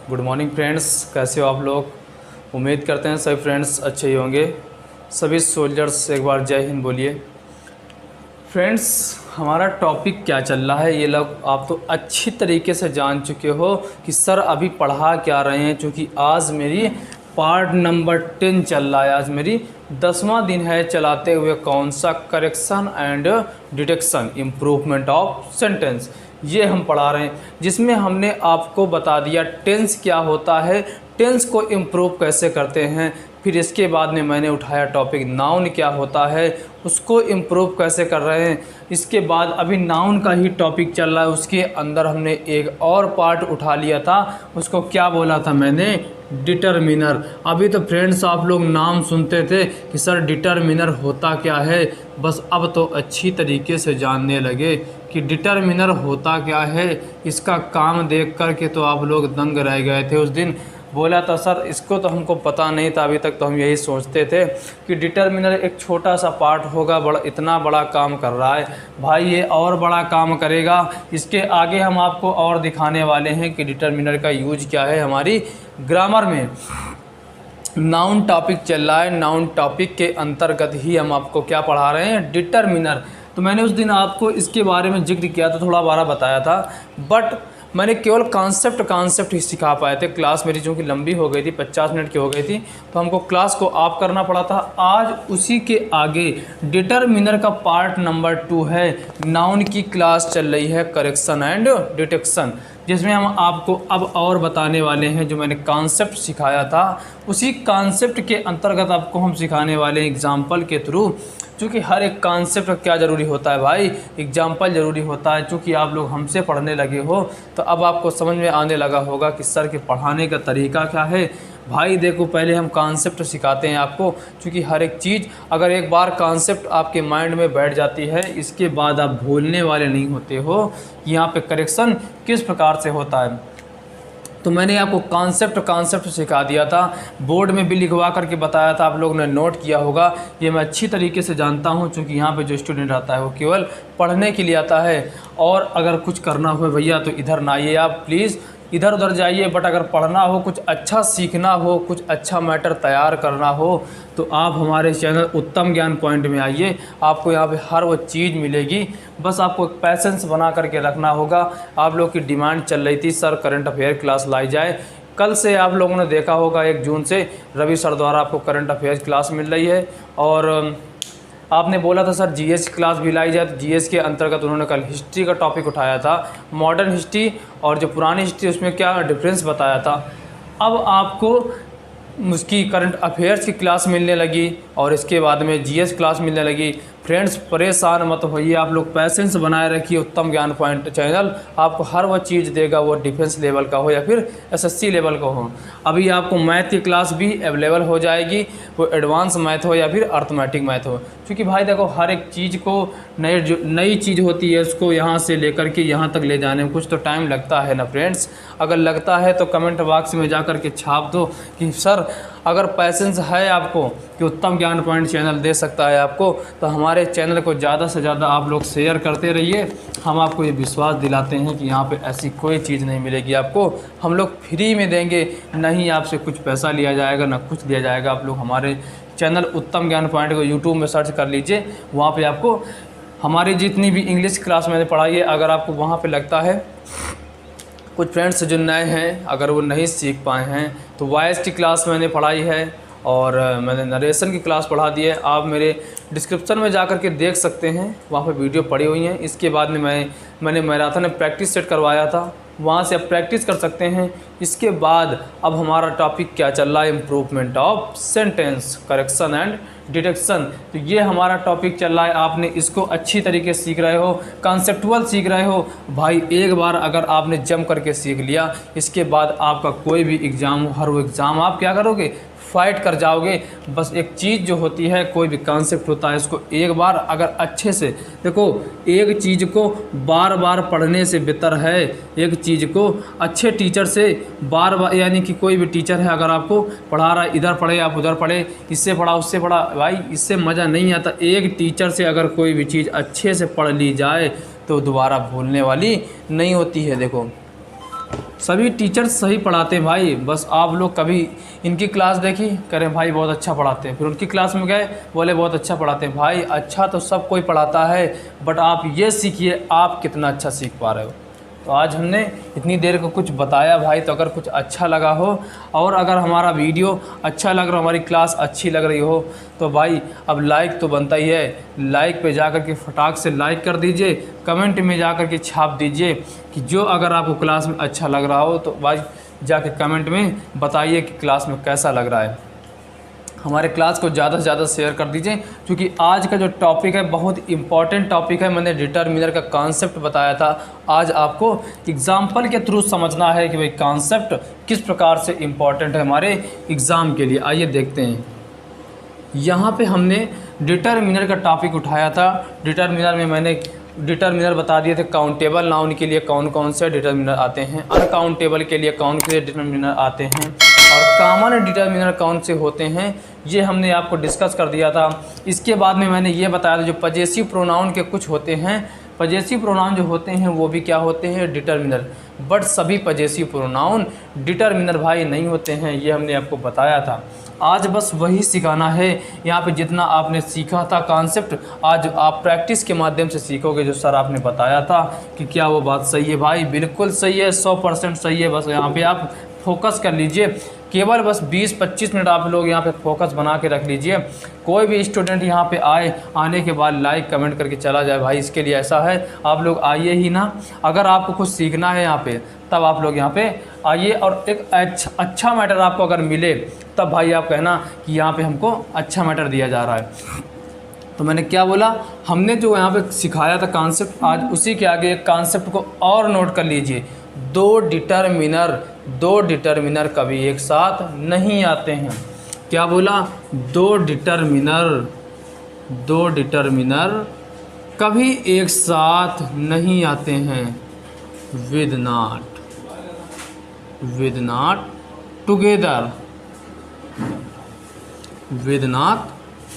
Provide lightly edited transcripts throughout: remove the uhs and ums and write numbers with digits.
Good morning friends, कैसे हो आप लोग। उम्मीद करते हैं सभी फ्रेंड्स अच्छे ही होंगे। सभी सोल्जर्स एक बार जय हिंद बोलिए। फ्रेंड्स, हमारा टॉपिक क्या चल रहा है ये लोग आप तो अच्छी तरीके से जान चुके हो कि सर अभी पढ़ा क्या रहे हैं, क्योंकि आज मेरी पार्ट नंबर 10 चल रहा है। आज मेरी 10वां दिन है चलाते हुए। कौन सा? Correction and detection, improvement of sentence, ये हम पढ़ा रहे हैं, जिसमें हमने आपको बता दिया टेंस क्या होता है, टेंस को इम्प्रूव कैसे करते हैं। फिर इसके बाद में मैंने उठाया टॉपिक नाउन क्या होता है, उसको इम्प्रूव कैसे कर रहे हैं। इसके बाद अभी नाउन का ही टॉपिक चल रहा है, उसके अंदर हमने एक और पार्ट उठा लिया था, उसको क्या बोला था मैंने? डिटरमिनर। अभी तो फ्रेंड्स आप लोग नाम सुनते थे कि सर डिटरमिनर होता क्या है, बस अब तो अच्छी तरीके से जानने लगे कि डिटरमिनर होता क्या है। इसका काम देख कर के तो आप लोग दंग रह गए थे। उस दिन बोला था सर इसको तो हमको पता नहीं था, अभी तक तो हम यही सोचते थे कि डिटरमिनर एक छोटा सा पार्ट होगा, बड़ा इतना बड़ा काम कर रहा है। भाई ये और बड़ा काम करेगा। इसके आगे हम आपको और दिखाने वाले हैं कि डिटरमिनर का यूज क्या है हमारी ग्रामर में। नाउन टॉपिक चल रहा है, नाउन टॉपिक के अंतर्गत ही हम आपको क्या पढ़ा रहे हैं? डिटरमिनर। तो मैंने उस दिन आपको इसके बारे में जिक्र किया था, थोड़ा बारा बताया था, बट मैंने केवल कॉन्सेप्ट ही सिखा पाए थे। क्लास मेरी जो कि लंबी हो गई थी, 50 मिनट की हो गई थी, तो हमको क्लास को ऑफ करना पड़ा था। आज उसी के आगे डिटरमिनर का पार्ट नंबर 2 है। नाउन की क्लास चल रही है करेक्शन एंड डिटेक्शन, जिसमें हम आपको अब और बताने वाले हैं जो मैंने कॉन्सेप्ट सिखाया था। उसी कॉन्सेप्ट के अंतर्गत आपको हम सिखाने वाले हैं एग्जाम्पल के थ्रू। चूँकि हर एक कॉन्सेप्ट क्या ज़रूरी होता है भाई? एग्जाम्पल ज़रूरी होता है। चूँकि आप लोग हमसे पढ़ने लगे हो तो अब आपको समझ में आने लगा होगा कि सर के पढ़ाने का तरीका क्या है। भाई देखो, पहले हम कॉन्सेप्ट सिखाते हैं आपको, क्योंकि हर एक चीज़ अगर एक बार कॉन्सेप्ट आपके माइंड में बैठ जाती है, इसके बाद आप भूलने वाले नहीं होते हो। यहाँ पे करेक्शन किस प्रकार से होता है तो मैंने आपको कॉन्सेप्ट सिखा दिया था, बोर्ड में भी लिखवा करके बताया था, आप लोगों ने नोट किया होगा। ये मैं अच्छी तरीके से जानता हूँ, क्योंकि यहाँ पे जो स्टूडेंट आता है वो केवल पढ़ने के लिए आता है। और अगर कुछ करना हो भैया तो इधर ना आइए आप, प्लीज़ इधर उधर जाइए। बट अगर पढ़ना हो, कुछ अच्छा सीखना हो, कुछ अच्छा मैटर तैयार करना हो, तो आप हमारे चैनल उत्तम ज्ञान पॉइंट में आइए। आपको यहाँ पे हर वो चीज़ मिलेगी, बस आपको एक पैसेंस बना करके रखना होगा। आप लोग की डिमांड चल रही थी सर करंट अफेयर क्लास लाई जाए। कल से आप लोगों ने देखा होगा 1 जून से रवि सर द्वारा आपको करंट अफेयर्स क्लास मिल रही है। और आपने बोला था सर जीएस क्लास भी लाई जाए, तो जीएस के अंतर्गत उन्होंने कल हिस्ट्री का टॉपिक उठाया था। मॉडर्न हिस्ट्री और जो पुरानी हिस्ट्री उसमें क्या डिफरेंस बताया था। अब आपको उसकी करंट अफेयर्स की क्लास मिलने लगी और इसके बाद में जीएस क्लास मिलने लगी। फ्रेंड्स परेशान मत होइए, आप लोग पैसेंस बनाए रखिए। उत्तम ज्ञान पॉइंट चैनल आपको हर वो चीज़ देगा, वो डिफेंस लेवल का हो या फिर एसएससी लेवल का हो। अभी आपको मैथ की क्लास भी अवेलेबल हो जाएगी, वो एडवांस मैथ हो या फिर अर्थमेटिक मैथ हो। क्योंकि भाई देखो, हर एक चीज़ को नई चीज़ होती है, उसको यहाँ से लेकर के यहाँ तक ले जाने में कुछ तो टाइम लगता है ना फ्रेंड्स। अगर लगता है तो कमेंट बॉक्स में जा कर के छाप दो कि सर अगर पैसेंस है आपको कि उत्तम ज्ञान पॉइंट चैनल दे सकता है आपको, तो हमारे चैनल को ज़्यादा से ज़्यादा आप लोग शेयर करते रहिए। हम आपको ये विश्वास दिलाते हैं कि यहाँ पे ऐसी कोई चीज़ नहीं मिलेगी आपको, हम लोग फ्री में देंगे, नहीं आपसे कुछ पैसा लिया जाएगा ना कुछ दिया जाएगा। आप लोग हमारे चैनल उत्तम ज्ञान पॉइंट को यूट्यूब में सर्च कर लीजिए, वहाँ पर आपको हमारी जितनी भी इंग्लिश क्लास मैंने पढ़ाई है, अगर आपको वहाँ पर लगता है कुछ फ्रेंड्स जो नए हैं अगर वो नहीं सीख पाए हैं, तो वॉइस की क्लास मैंने पढ़ाई है और मैंने नरेशन की क्लास पढ़ा दी है। आप मेरे डिस्क्रिप्शन में जा कर के देख सकते हैं, वहाँ पे वीडियो पड़ी हुई हैं। इसके बाद में मैंने मैराथन में प्रैक्टिस सेट करवाया था, वहाँ से आप प्रैक्टिस कर सकते हैं। इसके बाद अब हमारा टॉपिक क्या चल रहा है? Improvement of sentence, correction and detection. तो ये हमारा टॉपिक चल रहा है। आपने इसको अच्छी तरीके से सीख रहे हो, कॉन्सेप्चुअल सीख रहे हो। भाई एक बार अगर आपने जम करके सीख लिया, इसके बाद आपका कोई भी एग्ज़ाम हो, हर वो एग्ज़ाम आप क्या करोगे? फाइट कर जाओगे। बस एक चीज़ जो होती है, कोई भी कॉन्सेप्ट होता है, इसको एक बार अगर अच्छे से देखो, एक चीज़ को बार बार पढ़ने से बेहतर है एक चीज़ को अच्छे टीचर से बार बार, यानी कि कोई भी टीचर है अगर आपको पढ़ा रहा है, इधर पढ़े आप उधर पढ़े, इससे पढ़ा उससे पढ़ा, भाई इससे मज़ा नहीं आता। एक टीचर से अगर कोई भी चीज़ अच्छे से पढ़ ली जाए तो दोबारा भूलने वाली नहीं होती है। देखो सभी टीचर्स सही पढ़ाते हैं भाई, बस आप लोग कभी इनकी क्लास देखी, करें भाई बहुत अच्छा पढ़ाते हैं, फिर उनकी क्लास में गए, बोले बहुत अच्छा पढ़ाते हैं। भाई अच्छा तो सब कोई पढ़ाता है, बट आप ये सीखिए आप कितना अच्छा सीख पा रहे हो। तो आज हमने इतनी देर को कुछ बताया भाई, तो अगर कुछ अच्छा लगा हो और अगर हमारा वीडियो अच्छा लग रहा हो, हमारी क्लास अच्छी लग रही हो, तो भाई अब लाइक तो बनता ही है। लाइक पे जाकर के फटाक से लाइक कर दीजिए, कमेंट में जाकर के छाप दीजिए कि जो अगर आपको क्लास में अच्छा लग रहा हो तो भाई जाके कमेंट में बताइए कि क्लास में कैसा लग रहा है। हमारे क्लास को ज़्यादा से ज़्यादा शेयर कर दीजिए, क्योंकि आज का जो टॉपिक है बहुत इम्पॉर्टेंट टॉपिक है। मैंने डिटरमिनर का कॉन्सेप्ट बताया था, आज आपको एग्जाम्पल के थ्रू समझना है कि भाई कॉन्सेप्ट किस प्रकार से इम्पॉर्टेंट है हमारे एग्ज़ाम के लिए। आइए देखते हैं, यहाँ पे हमने डिटरमिनर का टॉपिक उठाया था। डिटरमिनर में मैंने डिटरमिनर बता दिए थे, काउंटेबल नाउन के लिए कौन कौन से डिटरमिनर आते हैं, अनकाउंटेबल के लिए कौन से डिटरमिनर आते हैं, और कॉमन डिटरमिनर कौन से होते हैं, ये हमने आपको डिस्कस कर दिया था। इसके बाद में मैंने ये बताया था जो पजेसिव प्रोनाउन के कुछ होते हैं, पजेसिव प्रोनाउन जो होते हैं वो भी क्या होते हैं, डिटरमिनर। बट सभी पजेसिव प्रोनाउन डिटरमिनर भाई नहीं होते हैं, ये हमने आपको बताया था। आज बस वही सिखाना है। यहाँ पे जितना आपने सीखा था कॉन्सेप्ट, आज आप प्रैक्टिस के माध्यम से सीखोगे। जो सर आपने बताया था कि क्या वो बात सही है भाई, बिल्कुल सही है, 100% सही है। बस यहाँ पे आप फोकस कर लीजिए, केवल बस 20-25 मिनट आप लोग यहाँ पे फोकस बना के रख लीजिए। कोई भी स्टूडेंट यहाँ पे आए, आने के बाद लाइक कमेंट करके चला जाए भाई, इसके लिए ऐसा है आप लोग आइए ही ना। अगर आपको कुछ सीखना है यहाँ पे तब आप लोग यहाँ पे आइए, और एक अच्छा मैटर आपको अगर मिले तब भाई आप कहना कि यहाँ पे हमको अच्छा मैटर दिया जा रहा है। तो मैंने क्या बोला, हमने जो यहाँ पे सिखाया था कॉन्सेप्ट, आज उसी के आगे एक कॉन्सेप्ट को और नोट कर लीजिए। दो डिटरमिनर कभी एक साथ नहीं आते हैं। क्या बोला, दो डिटरमिनर कभी एक साथ नहीं आते हैं। विद नॉट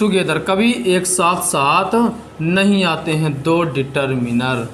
टुगेदर कभी एक साथ नहीं आते हैं दो डिटरमिनर।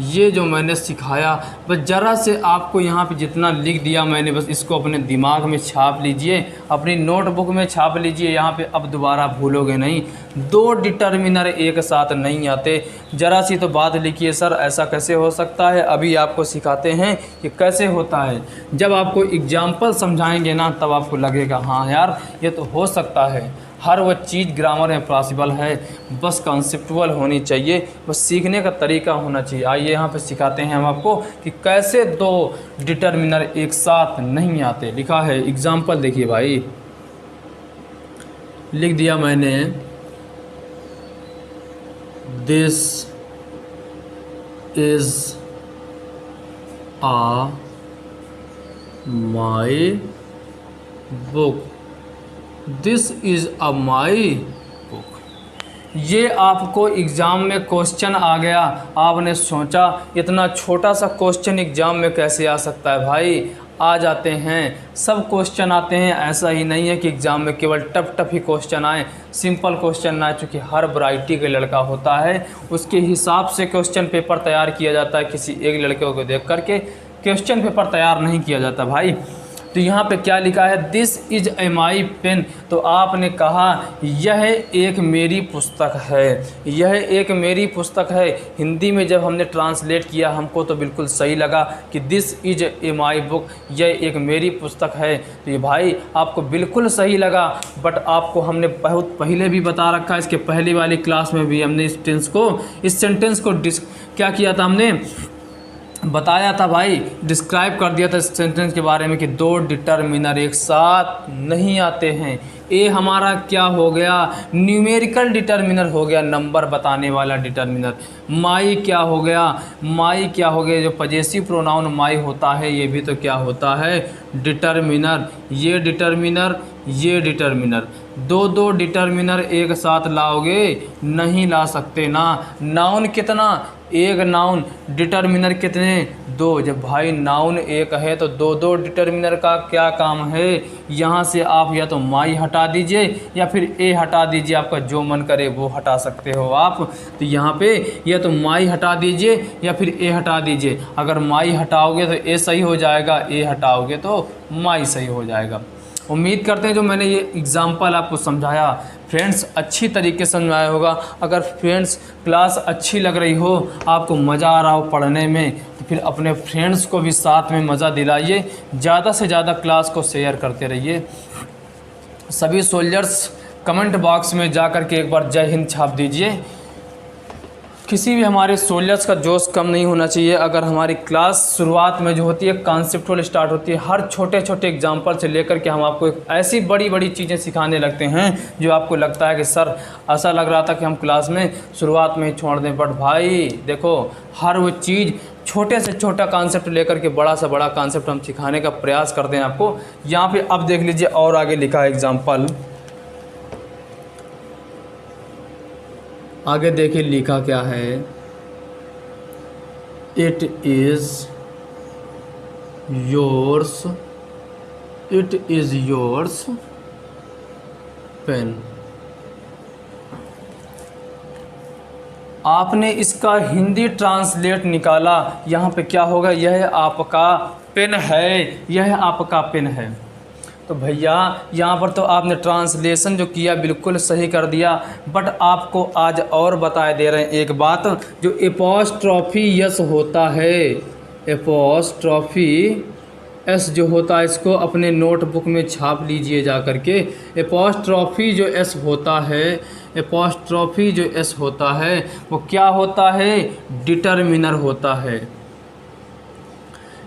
ये जो मैंने सिखाया, बस ज़रा से आपको यहाँ पे जितना लिख दिया मैंने, बस इसको अपने दिमाग में छाप लीजिए, अपनी नोटबुक में छाप लीजिए। यहाँ पे अब दोबारा भूलोगे नहीं। दो डिटरमिनर एक साथ नहीं आते। ज़रा सी तो बात लिखिए, सर ऐसा कैसे हो सकता है। अभी आपको सिखाते हैं कि कैसे होता है। जब आपको एग्जाम्पल समझाएंगे ना, तब आपको लगेगा हाँ यार ये तो हो सकता है। हर वह चीज़ ग्रामर में पॉसिबल है, बस कॉन्सेप्चुअल होनी चाहिए, बस सीखने का तरीका होना चाहिए। आइए यहाँ पे सिखाते हैं हम आपको कि कैसे दो डिटरमिनर एक साथ नहीं आते। लिखा है एग्जाम्पल, देखिए भाई, लिख दिया मैंने, this is a my book, this is a my book. ये आपको एग्ज़ाम में क्वेश्चन आ गया, आपने सोचा इतना छोटा सा क्वेश्चन एग्ज़ाम में कैसे आ सकता है। भाई आ जाते हैं, सब क्वेश्चन आते हैं। ऐसा ही नहीं है कि एग्ज़ाम में केवल टफ ही क्वेश्चन आए, सिंपल क्वेश्चन ना आए। चूँकि हर वैरायटी का लड़का होता है, उसके हिसाब से क्वेश्चन पेपर तैयार किया जाता है। किसी एक लड़के को देख करके क्वेश्चन पेपर तैयार नहीं किया जाता भाई। तो यहाँ पे क्या लिखा है, this is a my pen. तो आपने कहा यह एक मेरी पुस्तक है, यह एक मेरी पुस्तक है। हिंदी में जब हमने ट्रांसलेट किया हमको तो बिल्कुल सही लगा कि this is a my book, यह एक मेरी पुस्तक है। तो ये भाई आपको बिल्कुल सही लगा, बट आपको हमने बहुत पहले भी बता रखा है, इसके पहली वाली क्लास में भी हमने इस सेंटेंस को क्या किया था, हमने बताया था भाई, डिस्क्राइब कर दिया था इस सेंटेंस के बारे में कि दो डिटरमिनर एक साथ नहीं आते हैं। ए हमारा क्या हो गया, न्यूमेरिकल डिटरमिनर हो गया, नंबर बताने वाला डिटरमिनर। माई क्या हो गया, जो पजेसिव प्रोनाउन माई होता है, ये भी तो क्या होता है, डिटरमिनर। ये डिटरमिनर दो डिटरमिनर एक साथ लाओगे, नहीं ला सकते ना। नाउन कितना, एक नाउन डिटर्मिनर कितने, 2। जब भाई नाउन एक है तो दो दो डिटर्मिनर का क्या काम है, यहाँ से आप या तो माई हटा दीजिए या फिर ए हटा दीजिए, आपका जो मन करे वो हटा सकते हो आप। तो यहाँ पे या तो माई हटा दीजिए या फिर ए हटा दीजिए। अगर माई हटाओगे तो ए सही हो जाएगा, ए हटाओगे तो माई सही हो जाएगा। उम्मीद करते हैं जो मैंने ये एग्जाम्पल आपको समझाया फ्रेंड्स अच्छी तरीके से समझाया होगा। अगर फ्रेंड्स क्लास अच्छी लग रही हो, आपको मज़ा आ रहा हो पढ़ने में, तो फिर अपने फ्रेंड्स को भी साथ में मज़ा दिलाइए। ज़्यादा से ज़्यादा क्लास को शेयर करते रहिए। सभी सोल्जर्स कमेंट बॉक्स में जा कर के एक बार जय हिंद छाप दीजिए। किसी भी हमारे सोल्जर्स का जोश कम नहीं होना चाहिए। अगर हमारी क्लास शुरुआत में जो होती है कॉन्सेप्चुअल स्टार्ट होती है, हर छोटे छोटे एग्जांपल से लेकर के हम आपको एक ऐसी बड़ी बड़ी चीज़ें सिखाने लगते हैं जो आपको लगता है कि सर ऐसा लग रहा था कि हम क्लास में शुरुआत में ही छोड़ दें। बट भाई देखो, हर वो चीज़ छोटे से छोटा कॉन्सेप्ट लेकर के बड़ा से बड़ा कॉन्सेप्ट हम सिखाने का प्रयास करते हैं आपको। यहाँ पर अब देख लीजिए और आगे लिखा है एग्जाम्पल, आगे देखिए लिखा क्या है, it is yours, it is yours pen. आपने इसका हिंदी ट्रांसलेट निकाला, यहाँ पे क्या होगा, यह आपका पेन है, यह आपका पेन है। तो भैया यहाँ पर तो आपने ट्रांसलेशन जो किया बिल्कुल सही कर दिया, बट आपको आज और बताए दे रहे हैं एक बात, जो एपॉस्ट्रॉफी यस होता है, एपॉस्ट्रॉफी एस जो होता है, इसको अपने नोटबुक में छाप लीजिए जा कर के। एपॉस्ट्रॉफी जो एस होता है, एपॉस्ट्रॉफी जो एस होता है वो क्या होता है, डिटर्मिनर होता है।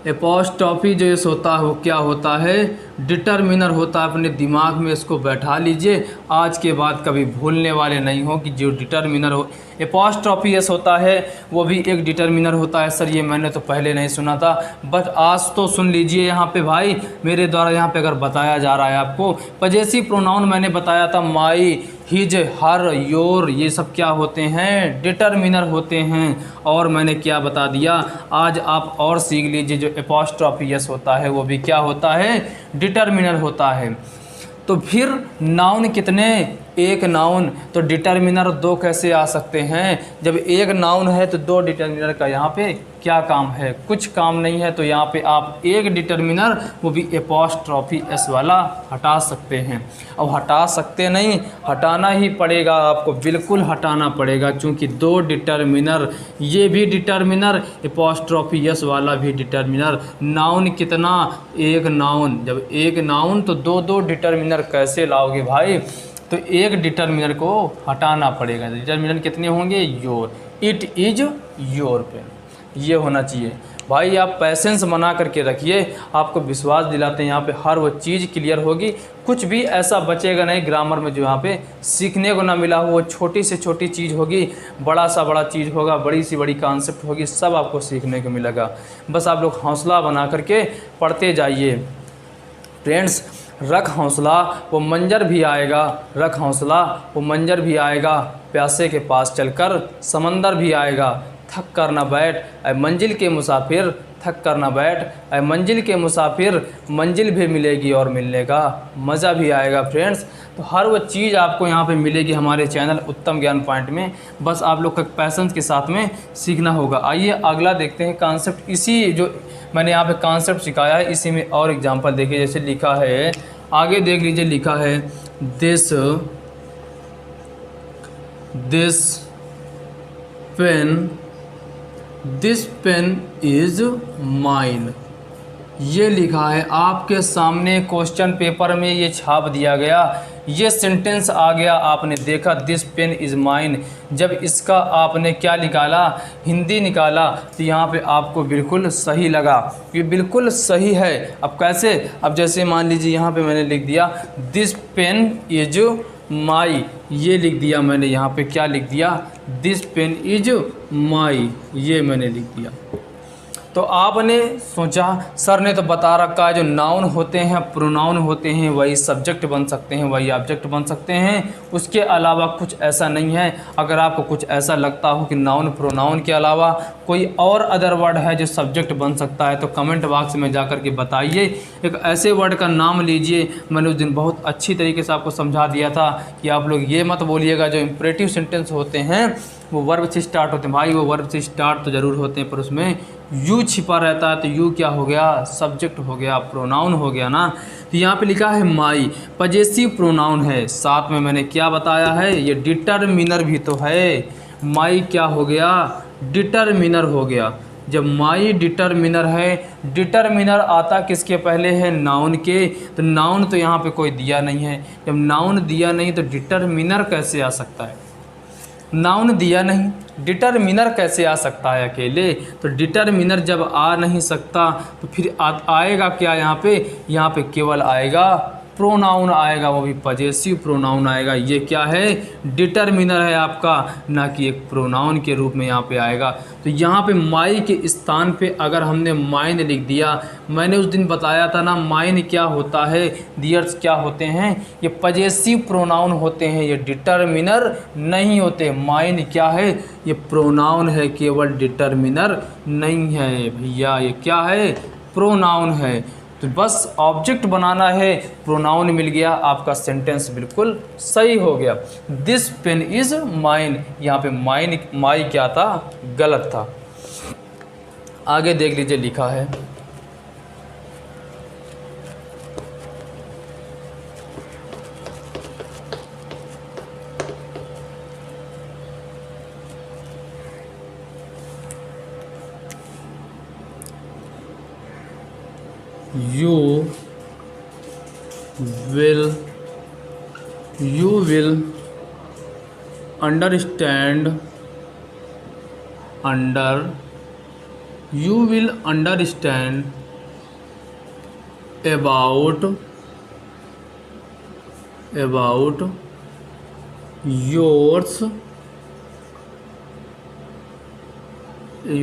एपॉस्ट्रॉफी जो एस होता है वो क्या होता है, डिटर्मिनर होता है। अपने दिमाग में इसको बैठा लीजिए, आज के बाद कभी भूलने वाले नहीं हो कि जो डिटर्मिनर हो एपॉस्ट्रॉफी एस होता है वो भी एक डिटर्मिनर होता है। सर ये मैंने तो पहले नहीं सुना था, बट आज तो सुन लीजिए यहाँ पे भाई, मेरे द्वारा यहाँ पे अगर बताया जा रहा है आपको। पजेसिव प्रोनाउन मैंने बताया था, माई, हिज, हर, योर, ये सब क्या होते हैं, डिटर्मिनर होते हैं। और मैंने क्या बता दिया, आज आप और सीख लीजिए, जो एपॉस्ट्रॉफी एस होता है वो भी क्या होता है, डिटर्मिनर होता है। तो फिर नाउन कितने, एक नाउन, तो डिटर्मिनर दो कैसे आ सकते हैं। जब एक नाउन है तो दो डिटर्मिनर का यहाँ पे क्या काम है, कुछ काम नहीं है। तो यहाँ पे आप एक डिटर्मिनर, वो भी एपॉस्ट्रॉफी एस वाला, हटा सकते हैं। अब हटा सकते नहीं, हटाना ही पड़ेगा आपको, बिल्कुल हटाना पड़ेगा, क्योंकि दो डिटर्मिनर, ये भी डिटर्मिनर, एपॉस्ट्रॉफी एस वाला भी डिटर्मिनर। नाउन कितना, एक नाउन। जब एक नाउन तो दो दो डिटर्मिनर कैसे लाओगे भाई, तो एक डिटर्मिनर को हटाना पड़ेगा। डिटर्मिनर कितने होंगे, your, it is your pen, ये होना चाहिए भाई। आप पैसेंस बना करके रखिए, आपको विश्वास दिलाते हैं यहाँ पे हर वो चीज़ क्लियर होगी। कुछ भी ऐसा बचेगा नहीं ग्रामर में जो यहाँ पे सीखने को ना मिला हो। वो छोटी से छोटी चीज़ होगी, बड़ा सा बड़ा चीज़ होगा, बड़ी सी बड़ी कॉन्सेप्ट होगी, सब आपको सीखने को मिलेगा। बस आप लोग हौसला बना करके पढ़ते जाइए फ्रेंड्स। रख हौसला वो मंजर भी आएगा, रख हौसला वो मंजर भी आएगा, प्यासे के पास चलकर समंदर भी आएगा। थक कर ना बैठ ऐ मंजिल के मुसाफिर, थक कर ना बैठ ऐ मंजिल के मुसाफिर, मंजिल भी मिलेगी और मिलने का मज़ा भी आएगा फ्रेंड्स। तो हर वो चीज़ आपको यहाँ पे मिलेगी हमारे चैनल उत्तम ज्ञान पॉइंट में। बस आप लोग का पैसेंस के साथ में सीखना होगा। आइए अगला देखते हैं कॉन्सेप्ट। इसी जो मैंने यहाँ पे कॉन्सेप्ट सिखाया है, इसी में और एग्जांपल देखिए। जैसे लिखा है, आगे देख लीजिए, लिखा है दिस पेन इज माइन, ये लिखा है आपके सामने। क्वेश्चन पेपर में ये छाप दिया गया, ये सेंटेंस आ गया, आपने देखा दिस पेन इज़ माइन। जब इसका आपने क्या निकाला, हिंदी निकाला, तो यहाँ पे आपको बिल्कुल सही लगा, ये बिल्कुल सही है। अब कैसे, अब जैसे मान लीजिए यहाँ पे मैंने लिख दिया दिस पेन इज माई, ये लिख दिया मैंने यहाँ पे, क्या लिख दिया, दिस पेन इज माई, ये मैंने लिख दिया। तो आपने सोचा सर ने तो बता रखा है जो नाउन होते हैं प्रोनाउन होते हैं वही सब्जेक्ट बन सकते हैं वही ऑब्जेक्ट बन सकते हैं, उसके अलावा कुछ ऐसा नहीं है। अगर आपको कुछ ऐसा लगता हो कि नाउन प्रोनाउन के अलावा कोई और अदर वर्ड है जो सब्जेक्ट बन सकता है तो कमेंट बॉक्स में जा कर के बताइए। एक ऐसे वर्ड का नाम लीजिए, मैंने उस दिन बहुत अच्छी तरीके से आपको समझा दिया था कि आप लोग ये मत बोलिएगा जो इम्परेटिव सेंटेंस होते हैं वो वर्ब से स्टार्ट होते हैं। भाई वो वर्ब से स्टार्ट तो ज़रूर होते हैं पर उसमें यू छिपा रहता है, तो यू क्या हो गया, सब्जेक्ट हो गया, प्रोनाउन हो गया ना। तो यहाँ पे लिखा है माई, पजेसिव प्रोनाउन है। साथ में मैंने क्या बताया है, ये डिटरमिनर भी तो है। माई क्या हो गया, डिटरमिनर हो गया। जब माई डिटरमिनर है, डिटरमिनर आता किसके पहले है, नाउन के। तो नाउन तो यहाँ पे कोई दिया नहीं है, जब नाउन दिया नहीं तो डिटरमिनर कैसे आ सकता है। नाउन दिया नहीं, डिटरमिनर कैसे आ सकता है अकेले। तो डिटरमिनर जब आ नहीं सकता तो फिर आएगा क्या, यहाँ पे केवल आएगा प्रोनाउन आएगा, वो भी पजेसिव प्रोनाउन आएगा। ये क्या है, डिटरमिनर है आपका, ना कि एक प्रोनाउन के रूप में यहाँ पे आएगा। तो यहाँ पे माई के स्थान पे अगर हमने माइन लिख दिया, मैंने उस दिन बताया था ना माइन क्या होता है, डियर्स क्या होते हैं, ये पजेसिव प्रोनाउन होते हैं, ये डिटरमिनर नहीं होते। माइन क्या है, ये प्रोनाउन है केवल, डिटरमिनर नहीं है भैया, ये क्या है, प्रोनाउन है। तो बस ऑब्जेक्ट बनाना है, प्रोनाउन मिल गया, आपका सेंटेंस बिल्कुल सही हो गया। दिस पेन इज़ माइन, यहाँ पे माइन माई क्या था, गलत था। आगे देख लीजिए लिखा है you will understand about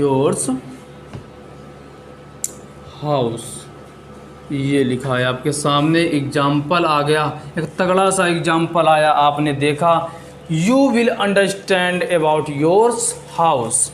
yours house। ये लिखा है आपके सामने, एग्जाम्पल आ गया, एक तगड़ा सा एग्जाम्पल आया, आपने देखा you will understand about yours house.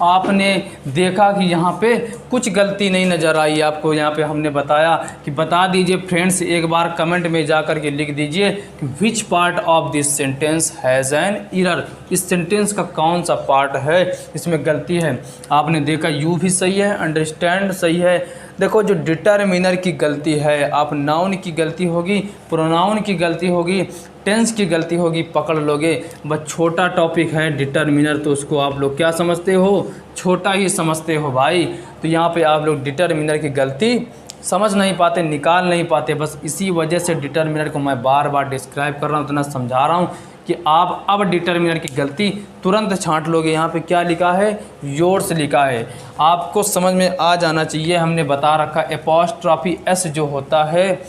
आपने देखा कि यहाँ पे कुछ गलती नहीं नज़र आई आपको। यहाँ पे हमने बताया कि बता दीजिए फ्रेंड्स, एक बार कमेंट में जा कर के लिख दीजिए कि which part of this sentence has an error. इस सेंटेंस का कौन सा पार्ट है इसमें गलती है। आपने देखा यू भी सही है, अंडरस्टैंड सही है। देखो जो डिटरमिनर की गलती है, आप नाउन की गलती होगी, प्रोनाउन की गलती होगी, टेंस की गलती होगी, पकड़ लोगे। बस छोटा टॉपिक है डिटरमिनर, तो उसको आप लोग क्या समझते हो, छोटा ही समझते हो भाई। तो यहाँ पे आप लोग डिटरमिनर की गलती समझ नहीं पाते, निकाल नहीं पाते। बस इसी वजह से डिटरमिनर को मैं बार बार डिस्क्राइब कर रहा हूँ, इतना समझा रहा हूँ कि आप अब डिटरमिनर की गलती तुरंत छांट लोगे। यहाँ पे क्या लिखा है, योर्स लिखा है, आपको समझ में आ जाना चाहिए। हमने बता रखा एपॉस्ट्रॉफी एस जो होता है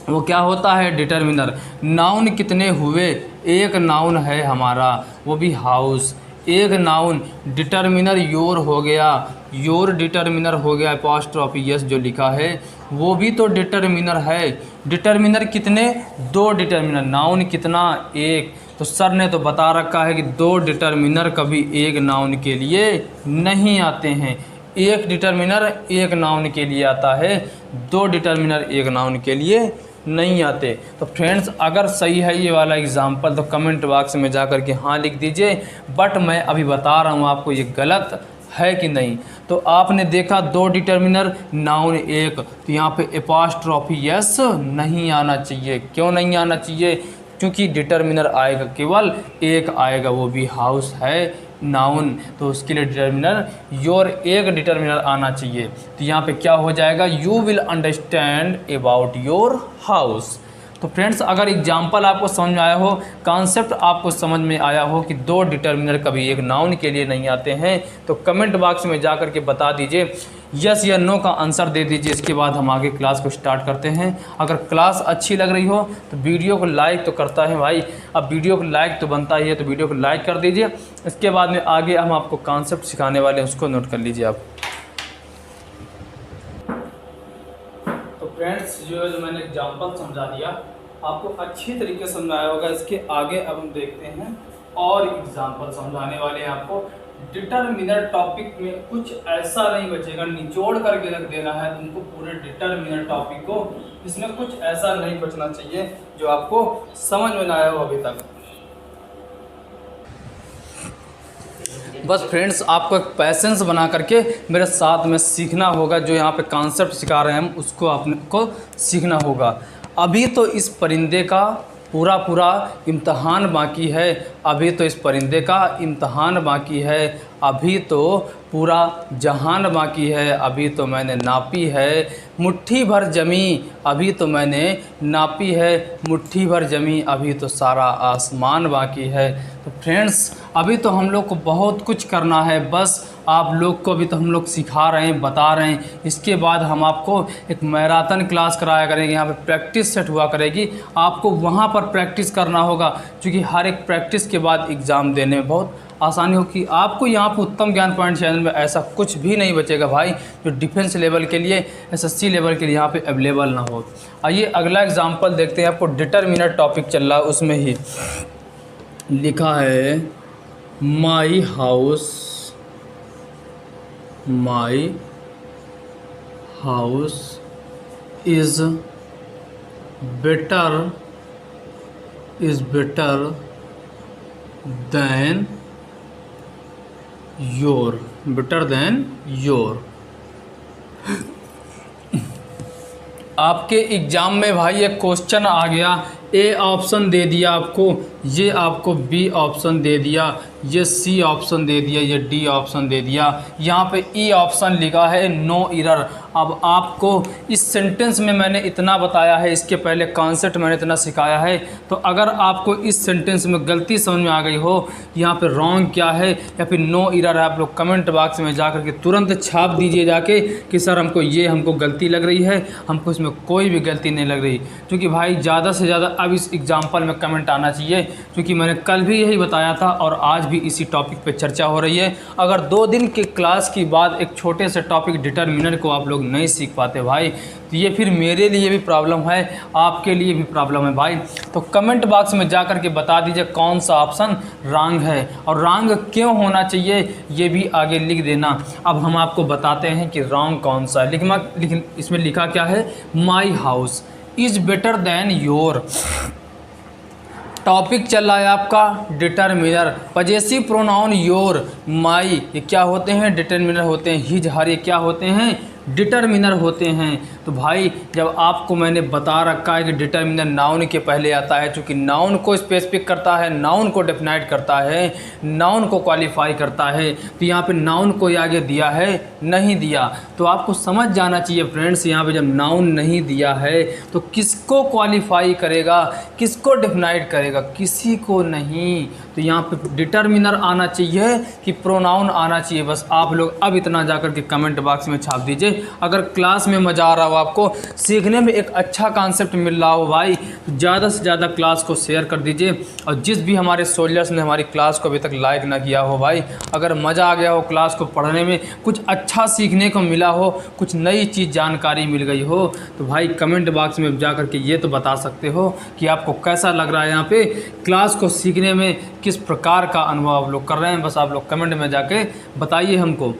वो क्या होता है, डिटरमिनर। नाउन कितने हुए, एक नाउन है हमारा, वो भी हाउस। एक नाउन, डिटरमिनर योर हो गया, योर डिटरमिनर हो गया। एपॉस्ट्रॉफी एस जो लिखा है वो भी तो डिटरमिनर है। डिटरमिनर कितने, दो डिटरमिनर। नाउन कितना, एक। तो सर ने तो बता रखा है कि दो डिटरमिनर कभी एक नाउन के लिए नहीं आते हैं। एक डिटरमिनर एक नाउन के लिए आता है, दो डिटरमिनर एक नाउन के लिए नहीं आते। तो फ्रेंड्स अगर सही है ये वाला एग्जाम्पल तो कमेंट बॉक्स में जा कर के हाँ लिख दीजिए। बट मैं अभी बता रहा हूँ आपको ये गलत है कि नहीं। तो आपने देखा दो डिटरमिनर, नाउन एक, तो यहाँ पे एपॉस्ट्रॉफी एस नहीं आना चाहिए। क्यों नहीं आना चाहिए, क्योंकि डिटरमिनर आएगा केवल एक आएगा, वो भी हाउस है नाउन, तो उसके लिए डिटरमिनर योर एक डिटरमिनर आना चाहिए। तो यहाँ पे क्या हो जाएगा, you will understand about your house. तो फ्रेंड्स अगर एग्जाम्पल आपको समझ में आया हो, कॉन्सेप्ट आपको समझ में आया हो कि दो डिटरमिनर कभी एक नाउन के लिए नहीं आते हैं, तो कमेंट बॉक्स में जा कर के बता दीजिए, यस या नो का आंसर दे दीजिए। इसके बाद हम आगे क्लास को स्टार्ट करते हैं। अगर क्लास अच्छी लग रही हो तो वीडियो को लाइक तो करता है भाई, अब वीडियो को लाइक तो बनता ही है, तो वीडियो को लाइक कर दीजिए। इसके बाद में आगे हम आपको कॉन्सेप्ट सिखाने वाले हैं, उसको नोट कर लीजिए आप। जो है जो मैंने एग्जाम्पल समझा दिया, आपको अच्छी तरीके से समझाया होगा। इसके आगे अब हम देखते हैं और एग्जाम्पल समझाने वाले हैं आपको। डिटरमिनर टॉपिक में कुछ ऐसा नहीं बचेगा, निचोड़ करके रख देना है तुमको पूरे डिटरमिनर टॉपिक को। इसमें कुछ ऐसा नहीं बचना चाहिए जो आपको समझ में ना आया हो अभी तक। बस फ्रेंड्स, आपको एक पैसेंस बना करके मेरे साथ में सीखना होगा। जो यहाँ पे कॉन्सेप्ट सिखा रहे हैं हम, उसको आपने को सीखना होगा। अभी तो इस परिंदे का पूरा इम्तहान बाकी है, अभी तो इस परिंदे का इम्तहान बाकी है, अभी तो पूरा जहान बाकी है, अभी तो मैंने नापी है मुट्ठी भर जमी, अभी तो मैंने नापी है मुट्ठी भर जमी, अभी तो सारा आसमान बाकी है। तो फ्रेंड्स, अभी तो हम लोग को बहुत कुछ करना है, बस आप लोग को अभी तो हम लोग सिखा रहे हैं, बता रहे हैं। इसके बाद हम आपको एक मैराथन क्लास कराया करेंगे, यहाँ पे प्रैक्टिस सेट हुआ करेगी, आपको वहाँ पर प्रैक्टिस करना होगा, क्योंकि हर एक प्रैक्टिस के बाद एग्ज़ाम देने में बहुत आसानी होगी। आपको यहाँ पर उत्तम ज्ञान पॉइंट चैनल में ऐसा कुछ भी नहीं बचेगा भाई जो डिफेंस लेवल के लिए, एसएससी लेवल के लिए यहाँ पे अवेलेबल ना हो। आइए अगला एग्जांपल देखते हैं। आपको डिटरमिनर टॉपिक चल रहा है, उसमें ही लिखा है my house is better than your. आपके एग्ज़ाम में भाई एक क्वेश्चन आ गया, ए ऑप्शन दे दिया आपको, ये आपको बी ऑप्शन दे दिया, ये सी ऑप्शन दे दिया, ये डी ऑप्शन दे दिया, यहाँ पे ई ऑप्शन लिखा है नो एरर। अब आपको इस सेंटेंस में मैंने इतना बताया है, इसके पहले कॉन्सेप्ट मैंने इतना सिखाया है, तो अगर आपको इस सेंटेंस में गलती समझ में आ गई हो, यहाँ पे रॉन्ग क्या है या फिर नो एरर है, आप लोग कमेंट बॉक्स में जा कर के तुरंत छाप दीजिए जाके कि सर हमको गलती लग रही है, हमको इसमें कोई भी गलती नहीं लग रही। क्योंकि भाई ज़्यादा से ज़्यादा अब इस एग्जाम्पल में कमेंट आना चाहिए, क्योंकि मैंने कल भी यही बताया था और आज भी इसी टॉपिक पे चर्चा हो रही है। अगर 2 दिन की क्लास के बाद एक छोटे से टॉपिक डिटरमिनर को आप लोग नहीं सीख पाते भाई, तो ये फिर मेरे लिए भी प्रॉब्लम है, आपके लिए भी प्रॉब्लम है भाई। तो कमेंट बॉक्स में जा कर के बता दीजिए कौन सा ऑप्शन रॉन्ग है और रॉन्ग क्यों होना चाहिए, ये भी आगे लिख देना। अब हम आपको बताते हैं कि रॉन्ग कौन सा है। लेकिन इसमें लिखा क्या है, my house is better than your. Topic चल रहा है आपका डिटरमिनर, पजेसिव प्रोनाउन योर, माई, ये क्या होते हैं, डिटरमिनर होते हैं। हिज, हर, ये क्या होते हैं, डिटरमिनर होते हैं। तो भाई जब आपको मैंने बता रखा है कि डिटरमिनर नाउन के पहले आता है, क्योंकि नाउन को स्पेसिफिक करता है, नाउन को डेफिनाइट करता है, नाउन को क्वालिफाई करता है, तो यहाँ पे नाउन को आगे दिया है, नहीं दिया। तो आपको समझ जाना चाहिए फ्रेंड्स, यहाँ पे जब नाउन नहीं दिया है तो किसको क्वालिफाई करेगा, किसको डेफिनाइट करेगा, किसी को नहीं। तो यहाँ पे डिटरमिनर आना चाहिए कि प्रोनाउन आना चाहिए। बस आप लोग अब इतना जाकर के कमेंट बॉक्स में छाप दीजिए। अगर क्लास में मज़ा आ रहा हो, आपको सीखने में एक अच्छा कॉन्सेप्ट मिल रहा हो भाई, तो ज़्यादा से ज़्यादा क्लास को शेयर कर दीजिए। और जिस भी हमारे सोल्जर्स ने हमारी क्लास को अभी तक लाइक ना किया हो भाई, अगर मज़ा आ गया हो क्लास को पढ़ने में, कुछ अच्छा सीखने को मिला हो, कुछ नई चीज़ जानकारी मिल गई हो, तो भाई कमेंट बॉक्स में जा कर के ये तो बता सकते हो कि आपको कैसा लग रहा है यहाँ पे क्लास को सीखने में, किस प्रकार का अनुभव आप लोग कर रहे हैं। बस आप लोग कमेंट में जाके बताइए हमको।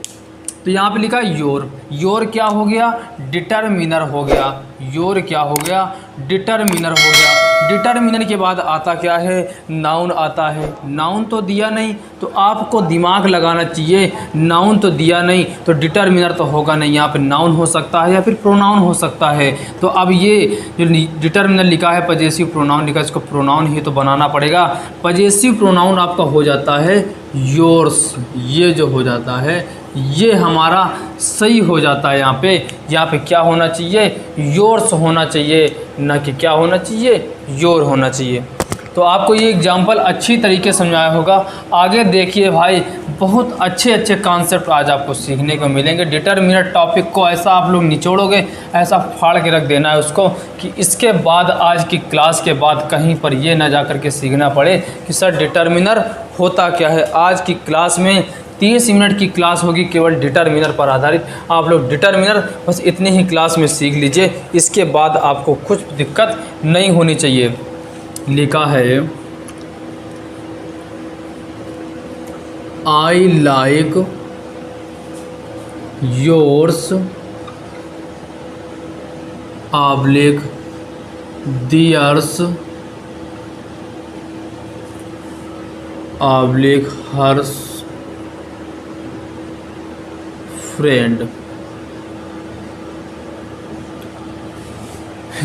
तो यहाँ पे लिखा है योर, योर क्या हो गया, डिटरमिनर हो गया, योर क्या हो गया, डिटरमिनर हो गया। डिटरमिनर के बाद आता क्या है, नाउन आता है। नाउन तो दिया नहीं, तो आपको दिमाग लगाना चाहिए, नाउन तो दिया नहीं तो डिटरमिनर तो होगा नहीं, यहाँ पे नाउन हो सकता है या फिर प्रोनाउन हो सकता है। तो अब ये जो डिटरमिनर लिखा है, पजेसिव प्रोनाउन लिखा है, इसको प्रोनाउन ही तो बनाना पड़ेगा। पजेसिव प्रोनाउन आपका हो जाता है योर्स, ये जो हो जाता है ये हमारा सही हो जाता है। यहाँ पे क्या होना चाहिए, योर्स होना चाहिए, ना कि क्या होना चाहिए, योर होना चाहिए। तो आपको ये एग्जाम्पल अच्छी तरीके से समझाया होगा। आगे देखिए भाई, बहुत अच्छे कॉन्सेप्ट आज आपको सीखने को मिलेंगे। डिटरमिनर टॉपिक को ऐसा आप लोग निचोड़ोगे, ऐसा फाड़ के रख देना है उसको कि इसके बाद आज की क्लास के बाद कहीं पर ये ना जा कर के सीखना पड़े कि सर डिटरमिनर होता क्या है। आज की क्लास में 30 मिनट की क्लास होगी केवल डिटरमिनर पर आधारित। आप लोग डिटरमिनर बस इतनी ही क्लास में सीख लीजिए, इसके बाद आपको कुछ दिक्कत नहीं होनी चाहिए। लिखा है I like yours oblique theirs oblique hers friend.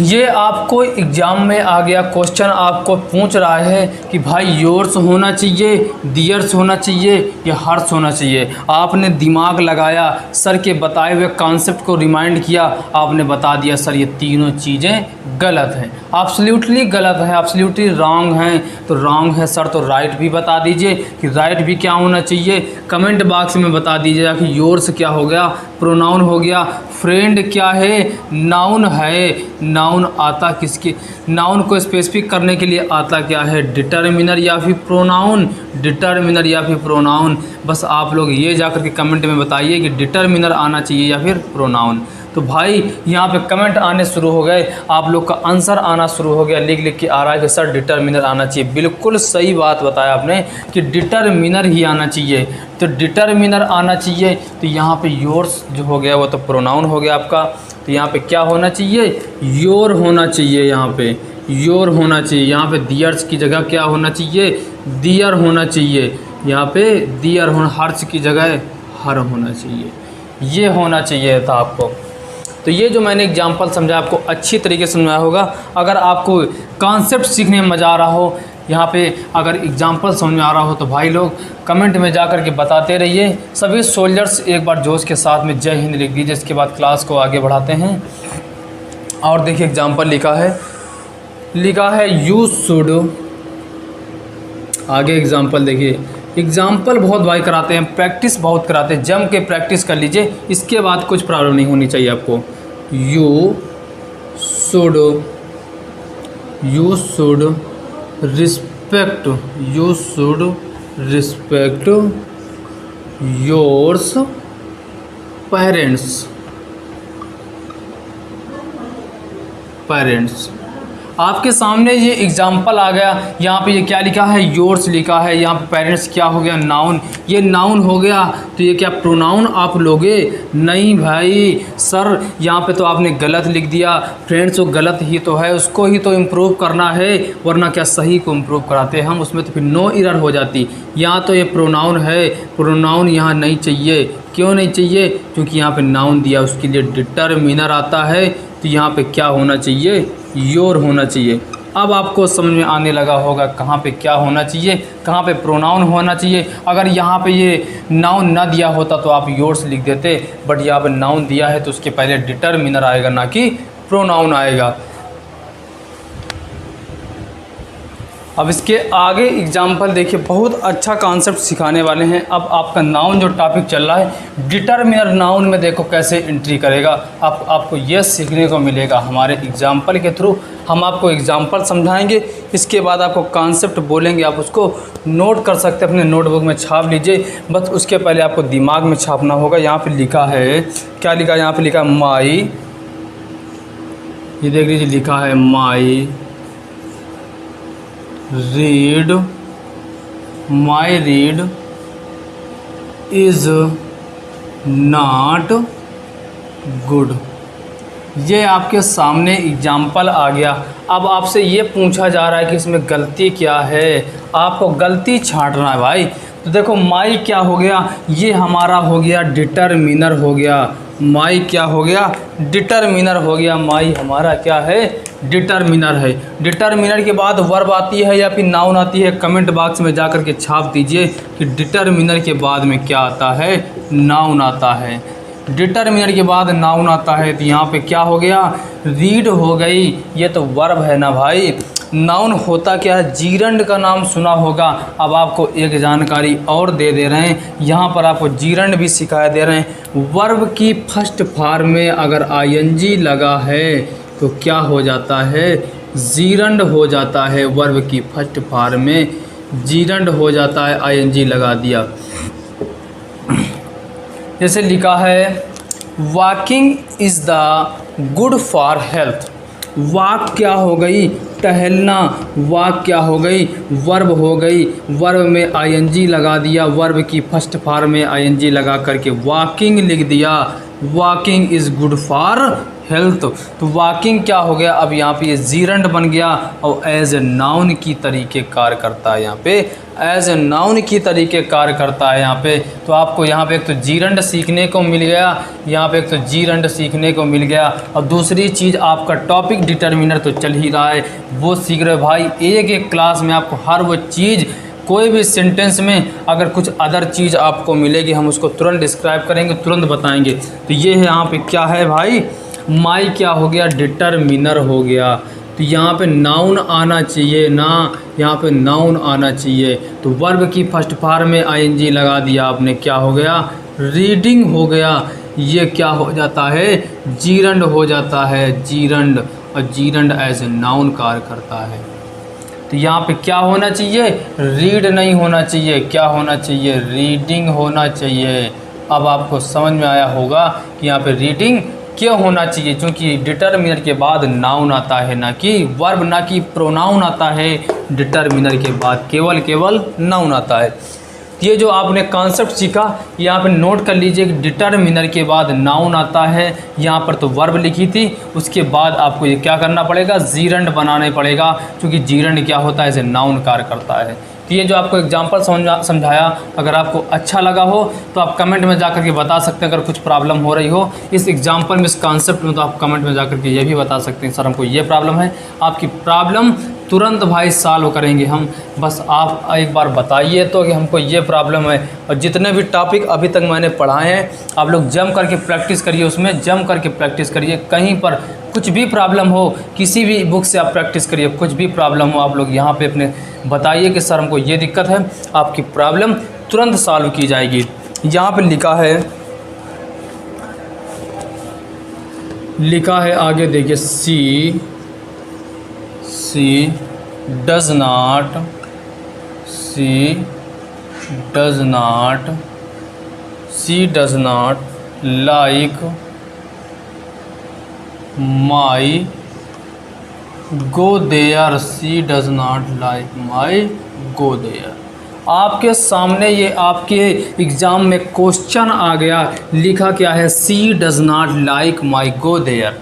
ये आपको एग्ज़ाम में आ गया क्वेश्चन, आपको पूछ रहा है कि भाई योर्स होना चाहिए, दियर्स होना चाहिए या हर्स होना चाहिए। आपने दिमाग लगाया, सर के बताए हुए कॉन्सेप्ट को रिमाइंड किया, आपने बता दिया सर ये तीनों चीज़ें गलत हैं, एब्सोल्युटली गलत है, एब्सोल्युटली रॉन्ग हैं। तो रॉन्ग है सर तो राइट भी बता दीजिए कि राइट भी क्या होना चाहिए। कमेंट बॉक्स में बता दीजिएगा कि योर्स क्या हो गया, प्रोनाउन हो गया, फ्रेंड क्या है, नाउन है। नाउन आता किसके, नाउन को स्पेसिफिक करने के लिए आता क्या है, डिटरमिनर या फिर प्रोनाउन, डिटरमिनर या फिर प्रोनाउन। बस आप लोग ये जाकर के कमेंट में बताइए कि डिटरमिनर आना चाहिए या फिर प्रोनाउन। तो भाई यहाँ पे कमेंट आने शुरू हो गए, आप लोग का आंसर आना शुरू हो गया, लिख लिख के आ रहा है कि सर डिटरमिनर आना चाहिए। बिल्कुल सही बात बताया आपने कि डिटरमिनर ही आना चाहिए। तो डिटरमिनर आना चाहिए तो यहाँ पे योर्स जो हो गया वो तो प्रोनाउन हो गया आपका। तो यहाँ पे क्या होना चाहिए, योर होना चाहिए, यहाँ पे योर होना चाहिए। यहाँ पे दियर्स की जगह क्या होना चाहिए, दियर होना चाहिए। यहाँ पे दियर होना, हर्ष की जगह हर होना चाहिए, ये होना चाहिए था आपको। तो ये जो मैंने एग्जाम्पल समझा आपको अच्छी तरीके से समझाया होगा। अगर आपको कॉन्सेप्ट सीखने में मज़ा आ रहा हो, यहाँ पे अगर एग्जाम्पल समझ में आ रहा हो तो भाई लोग कमेंट में जा कर के बताते रहिए। सभी सोल्जर्स एक बार जोश के साथ में जय हिंद लिख दीजिए, इसके बाद क्लास को आगे बढ़ाते हैं। और देखिए एग्जाम्पल लिखा है यू शुड, आगे एग्जाम्पल देखिए। एग्जाम्पल बहुत भाई कराते हैं, प्रैक्टिस बहुत कराते हैं, जम के प्रैक्टिस कर लीजिए, इसके बाद कुछ प्रॉब्लम नहीं होनी चाहिए आपको। You should respect yours parents. आपके सामने ये एग्जाम्पल आ गया, यहाँ पे ये क्या लिखा है, योर्स लिखा है, यहाँ पे पेरेंट्स क्या हो गया, नाउन, ये नाउन हो गया। तो ये क्या प्रोनाउन आप लोगे, नहीं भाई सर यहाँ पे तो आपने गलत लिख दिया। फ्रेंड्स वो गलत ही तो है, उसको ही तो इम्प्रूव करना है, वरना क्या सही को इम्प्रूव कराते हैं हम, उसमें तो फिर नो एरर हो जाती। यहाँ तो ये प्रोनाउन है, प्रोनाउन यहाँ नहीं चाहिए। क्यों नहीं चाहिए, क्योंकि यहाँ पे नाउन दिया, उसके लिए डिटरमिनर आता है। तो यहाँ पे क्या होना चाहिए, योर होना चाहिए। अब आपको समझ में आने लगा होगा कहाँ पे क्या होना चाहिए, कहाँ पे प्रोनाउन होना चाहिए। अगर यहाँ पे ये नाउन ना दिया होता तो आप योर्स लिख देते, बट यहाँ पे नाउन दिया है तो उसके पहले डिटरमिनर आएगा, ना कि प्रोनाउन आएगा। अब इसके आगे एग्जाम्पल देखिए, बहुत अच्छा कॉन्सेप्ट सिखाने वाले हैं। अब आपका नाउन जो टॉपिक चल रहा है, डिटरमिनर नाउन में देखो कैसे एंट्री करेगा। आपको ये सीखने को मिलेगा हमारे एग्जाम्पल के थ्रू। हम आपको एग्जाम्पल समझाएंगे, इसके बाद आपको कॉन्सेप्ट बोलेंगे, आप उसको नोट कर सकते हैं, अपने नोटबुक में छाप लीजिए। बस उसके पहले आपको दिमाग में छापना होगा। यहाँ पर लिखा है, क्या लिखा है, यहाँ पर लिखा है माई, ये देख लीजिए, लिखा है my read, my read is not good. ये आपके सामने एग्जाम्पल आ गया। अब आपसे ये पूछा जा रहा है कि इसमें गलती क्या है, आपको गलती छांटना है भाई। तो देखो माई क्या हो गया, ये हमारा हो गया डिटरमिनर हो गया। माई क्या हो गया, डिटरमिनर हो गया। माई हमारा क्या है, डिटरमिनर है। डिटरमिनर के बाद वर्ब आती है या फिर नाउन आती है, कमेंट बॉक्स में जाकर के छाप दीजिए कि डिटरमिनर के बाद में क्या आता है, नाउन आता है। डिटरमिनर के बाद नाउन आता है। तो यहाँ पे क्या हो गया, रीड हो गई, ये तो वर्ब है ना भाई। नाउन होता क्या है, जीरंड का नाम सुना होगा। अब आपको एक जानकारी और दे रहे हैं, यहाँ पर आपको जीरंड भी सिखाया दे रहे हैं। वर्ब की फर्स्ट फॉर्म में अगर आईएनजी लगा है तो क्या हो जाता है, जीरंड हो जाता है। वर्ब की फर्स्ट फॉर्म में जीरंड हो जाता है, आईएनजी लगा दिया। जैसे लिखा है walking is the good for health. Walk क्या हो गई, टहलना। वॉक क्या हो गई, वर्ब हो गई। वर्ब में आईएनजी लगा दिया, वर्ब की फर्स्ट फॉर्म में आईएनजी लगा करके वॉकिंग लिख दिया। Walking is good for health. तो वॉकिंग क्या हो गया, अब यहाँ पे ये जीरंड बन गया और एज ए नाउन की तरीके कार्य करता है। यहाँ पे एज ए नाउन की तरीके कार्य करता है यहाँ पे। तो आपको यहाँ पे एक तो जीरंड सीखने को मिल गया, यहाँ पे एक तो जीरंड सीखने को मिल गया, और दूसरी चीज़ आपका टॉपिक डिटर्मिनर तो चल ही रहा है, वो सीख रहे हो भाई। एक एक क्लास में आपको हर वो चीज़, कोई भी सेंटेंस में अगर कुछ अदर चीज़ आपको मिलेगी हम उसको तुरंत डिस्क्राइब करेंगे, तुरंत बताएंगे। तो ये है यहाँ पे क्या है भाई, माई क्या हो गया, डिटर्मिनर हो गया। तो यहाँ पे नाउन आना चाहिए ना, यहाँ पे नाउन आना चाहिए। तो वर्ब की फर्स्ट फॉर्म में आईएनजी लगा दिया आपने, क्या हो गया, रीडिंग हो गया। ये क्या हो जाता है, जीरंड हो जाता है, जीरंड। और जीरंड एज ए नाउन कार्य करता है। तो यहाँ पे क्या होना चाहिए, रीड नहीं होना चाहिए, क्या होना चाहिए, रीडिंग होना चाहिए। अब आपको समझ में आया होगा कि यहाँ पे रीडिंग क्यों होना चाहिए, क्योंकि डिटर्मिनर के बाद नाउन आता है, ना कि वर्ब, ना कि प्रोनाउन आता है। डिटर्मिनर के बाद केवल नाउन आता है। ये जो आपने कॉन्सेप्ट सीखा यहाँ पे नोट कर लीजिए कि डिटर्मिनर के बाद नाउन आता है। यहाँ पर तो वर्ब लिखी थी, उसके बाद आपको ये क्या करना पड़ेगा, जीरंड बनाना पड़ेगा, क्योंकि जीरंड क्या होता है, ऐसे नाउन कार्य करता है। तो ये जो आपको एग्जांपल समझाया, अगर आपको अच्छा लगा हो तो आप कमेंट में जाकर के बता सकते हैं। अगर कुछ प्रॉब्लम हो रही हो इस एग्जांपल में, इस कॉन्सेप्ट में, तो आप कमेंट में जाकर के ये भी बता सकते हैं, सर हमको ये प्रॉब्लम है। आपकी प्रॉब्लम तुरंत भाई सॉल्व करेंगे हम, बस आप एक बार बताइए तो कि हमको ये प्रॉब्लम है। और जितने भी टॉपिक अभी तक मैंने पढ़ाए हैं आप लोग जम करके प्रैक्टिस करिए, उसमें जम करके प्रैक्टिस करिए। कहीं पर कुछ भी प्रॉब्लम हो, किसी भी बुक से आप प्रैक्टिस करिए। कुछ भी प्रॉब्लम हो आप लोग यहाँ पे अपने बताइए कि सर हमको ये दिक्कत है, आपकी प्रॉब्लम तुरंत सॉल्व की जाएगी। यहाँ पे लिखा है आगे देखिए, she does not like my go there. She does not like my go there. आपके सामने ये आपके एग्ज़ाम में क्वेश्चन आ गया, लिखा क्या है, she does not like my go there.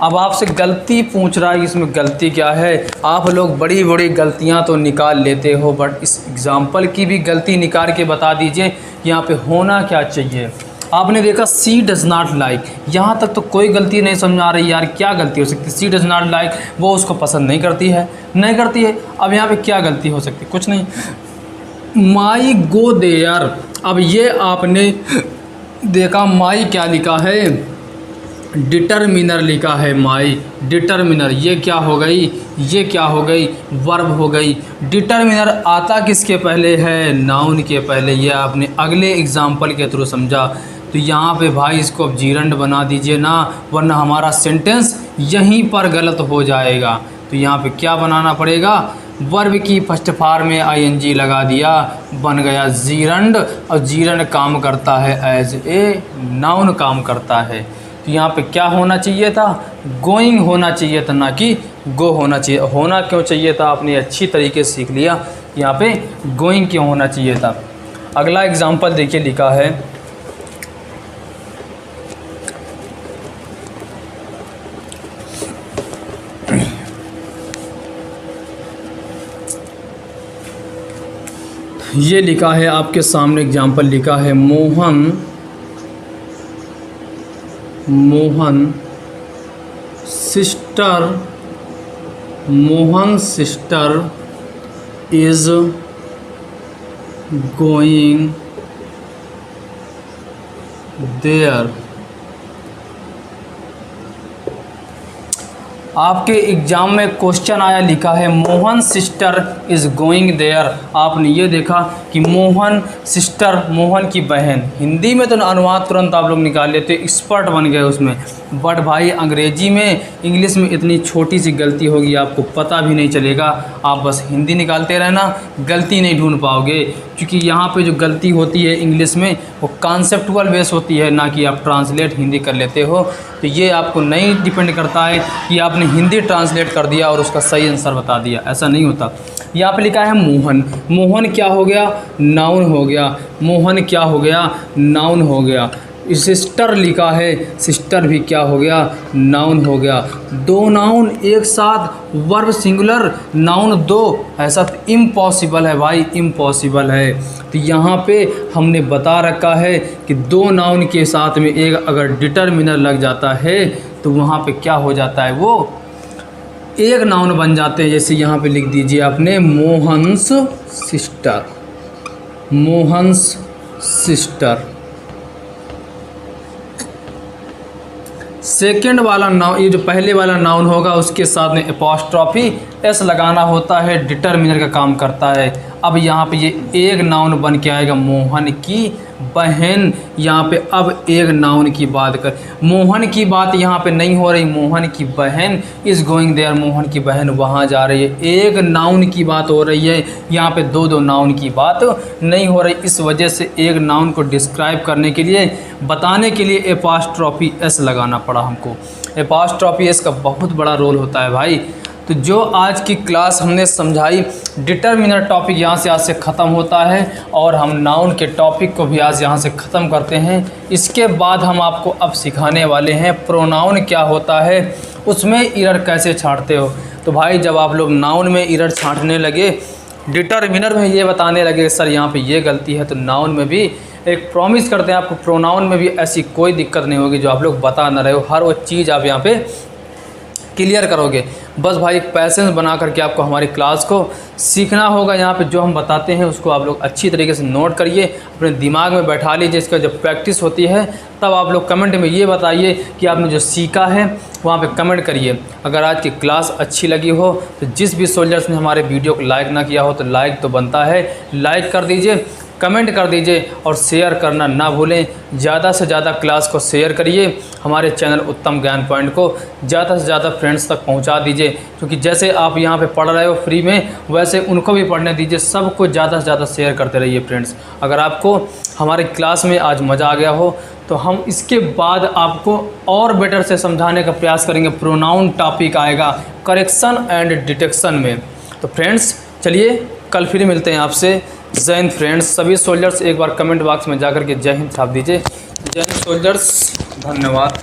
अब आपसे गलती पूछ रहा है, इसमें गलती क्या है। आप लोग बड़ी बड़ी गलतियां तो निकाल लेते हो, बट इस एग्ज़ाम्पल की भी गलती निकाल के बता दीजिए यहाँ पे होना क्या चाहिए। आपने देखा सी डज नॉट लाइक, यहाँ तक तो कोई गलती नहीं समझ आ रही यार, क्या गलती हो सकती है। सी डज नॉट लाइक, वो उसको पसंद नहीं करती है। अब यहाँ पे क्या गलती हो सकती है, कुछ नहीं। माई गो देयर, अब ये आपने देखा माई क्या लिखा है, डिटर्मिनर लिखा है, माई डिटर्मिनर। ये क्या हो गई, वर्ब हो गई। डिटर्मिनर आता किसके पहले है, नाउन के पहले। ये आपने अगले एग्जाम्पल के थ्रू समझा। तो यहाँ पे भाई इसको अब जीरंड बना दीजिए ना, वरना हमारा सेंटेंस यहीं पर गलत हो जाएगा। तो यहाँ पे क्या बनाना पड़ेगा, वर्ब की फर्स्ट फॉर्म में आईएनजी लगा दिया, बन गया जीरंड। और जीरंड काम करता है एज ए नाउन काम करता है। तो यहाँ पे क्या होना चाहिए था, गोइंग होना चाहिए था, ना कि गो होना चाहिए। होना क्यों चाहिए था, आपने अच्छी तरीके से सीख लिया। यहाँ पे गोइंग क्यों होना चाहिए था। अगला एग्जाम्पल देखिए, लिखा है ये लिखा है आपके सामने एग्जाम्पल लिखा है, Mohan sister is going there. आपके एग्ज़ाम में क्वेश्चन आया, लिखा है Mohan sister is going there. आपने ये देखा कि मोहन सिस्टर, मोहन की बहन। हिंदी में तो अनुवाद तुरंत आप लोग निकाल लेते, एक्सपर्ट बन गए उसमें। बट भाई अंग्रेजी में, इंग्लिश में इतनी छोटी सी गलती होगी आपको पता भी नहीं चलेगा। आप बस हिंदी निकालते रहना, गलती नहीं ढूंढ पाओगे, क्योंकि यहाँ पे जो गलती होती है इंग्लिश में वो कॉन्सेप्चुअल बेस होती है, ना कि आप ट्रांसलेट हिंदी कर लेते हो। तो ये आपको नहीं डिपेंड करता है कि आपने हिंदी ट्रांसलेट कर दिया और उसका सही आंसर बता दिया, ऐसा नहीं होता। यहाँ पे लिखा है मोहन। मोहन क्या हो गया? नाउन हो गया। मोहन क्या हो गया? नाउन हो गया। सिस्टर लिखा है, सिस्टर भी क्या हो गया? नाउन हो गया। दो नाउन एक साथ, वर्ब सिंगुलर, नाउन दो, ऐसा तो इम्पॉसिबल है भाई, इम्पॉसिबल है। तो यहाँ पे हमने बता रखा है कि दो नाउन के साथ में एक अगर डिटरमिनर लग जाता है तो वहाँ पे क्या हो जाता है, वो एक नाउन बन जाते हैं। जैसे यहाँ पे लिख दीजिए आपने Mohan's sister, Mohan's sister. Second वाला नाउन, ये जो पहले वाला नाउन होगा उसके साथ में एपॉस्ट्रॉफी एस लगाना होता है, डिटरमिनर का काम करता है। अब यहाँ पे ये एक नाउन बन के आएगा, मोहन की बहन। यहाँ पे अब एक नाउन की बात कर, मोहन की बात यहाँ पे नहीं हो रही, मोहन की बहन इज़ गोइंग देयर, मोहन की बहन वहाँ जा रही है। एक नाउन की बात हो रही है, यहाँ पे दो दो नाउन की बात नहीं हो रही। इस वजह से एक नाउन को डिस्क्राइब करने के लिए, बताने के लिए एपॉस्ट्रॉफी एस लगाना पड़ा हमको। एपॉस्ट्रॉफी एस का बहुत बड़ा रोल होता है भाई। तो जो आज की क्लास हमने समझाई, डिटरमिनर टॉपिक यहाँ से ख़त्म होता है और हम नाउन के टॉपिक को भी आज यहाँ से ख़त्म करते हैं। इसके बाद हम आपको अब सिखाने वाले हैं प्रोनाउन क्या होता है, उसमें एरर कैसे छांटते हो। तो भाई जब आप लोग नाउन में एरर छांटने लगे, डिटरमिनर में ये बताने लगे सर यहाँ पे ये गलती है, तो नाउन में भी एक प्रॉमिस करते हैं आपको, प्रोनाउन में भी ऐसी कोई दिक्कत नहीं होगी जो आप लोग बता ना रहे हो। हर वो चीज़ आप यहाँ पे क्लियर करोगे। बस भाई एक पैसेंस बना करके आपको हमारी क्लास को सीखना होगा। यहाँ पे जो हम बताते हैं उसको आप लोग अच्छी तरीके से नोट करिए, अपने दिमाग में बैठा लीजिए। इसका जब प्रैक्टिस होती है तब आप लोग कमेंट में ये बताइए कि आपने जो सीखा है, वहाँ पे कमेंट करिए। अगर आज की क्लास अच्छी लगी हो तो जिस भी सोल्जर्स ने हमारे वीडियो को लाइक ना किया हो तो लाइक तो बनता है, लाइक कर दीजिए, कमेंट कर दीजिए और शेयर करना ना भूलें। ज़्यादा से ज़्यादा क्लास को शेयर करिए, हमारे चैनल उत्तम ज्ञान पॉइंट को ज़्यादा से ज़्यादा फ्रेंड्स तक पहुंचा दीजिए, क्योंकि जैसे आप यहाँ पे पढ़ रहे हो फ्री में, वैसे उनको भी पढ़ने दीजिए। सबको ज़्यादा से ज़्यादा शेयर करते रहिए फ्रेंड्स। अगर आपको हमारी क्लास में आज मज़ा आ गया हो तो हम इसके बाद आपको और बेटर से समझाने का प्रयास करेंगे। प्रोनाउन टॉपिक आएगा करेक्शन एंड डिटेक्शन में। तो फ्रेंड्स चलिए कल फिर मिलते हैं आपसे। जय हिंद फ्रेंड्स। सभी सोल्जर्स एक बार कमेंट बॉक्स में जाकर के जय हिंद छाप दीजिए। जय हिंद सोल्जर्स, धन्यवाद।